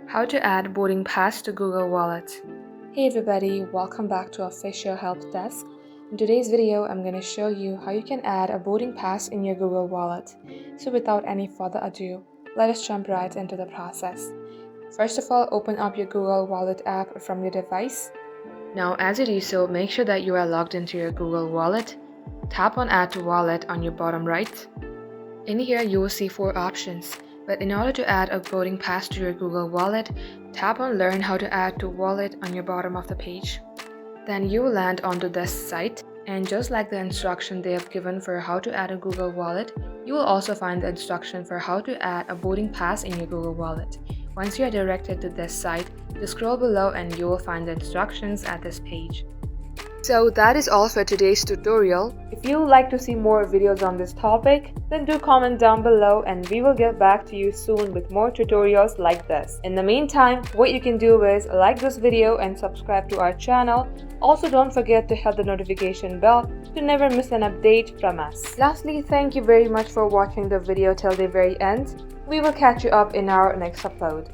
How to add boarding pass to Google Wallet. Hey everybody, welcome back to Official Help Desk. In today's video, I'm going to show you how you can add a boarding pass in your Google Wallet. So without any further ado, let us jump right into the process. First of all, open up your Google Wallet app from your device. Now as you do so, make sure that you are logged into your Google Wallet. Tap on Add to Wallet on your bottom right. In here, you will see 4 options. But in order to add a boarding pass to your Google Wallet, tap on Learn how to add to wallet on your bottom of the page. Then you will land onto this site, and just like the instruction they have given for how to add a Google Wallet, you will also find the instruction for how to add a boarding pass in your Google Wallet. Once you are directed to this site, just scroll below and you will find the instructions at this page. So that is all for today's tutorial. If you would like to see more videos on this topic, then do comment down below and we will get back to you soon with more tutorials like this. In the meantime, what you can do is like this video and subscribe to our channel. Also, don't forget to hit the notification bell to never miss an update from us. Lastly, thank you very much for watching the video till the very end. We will catch you up in our next upload.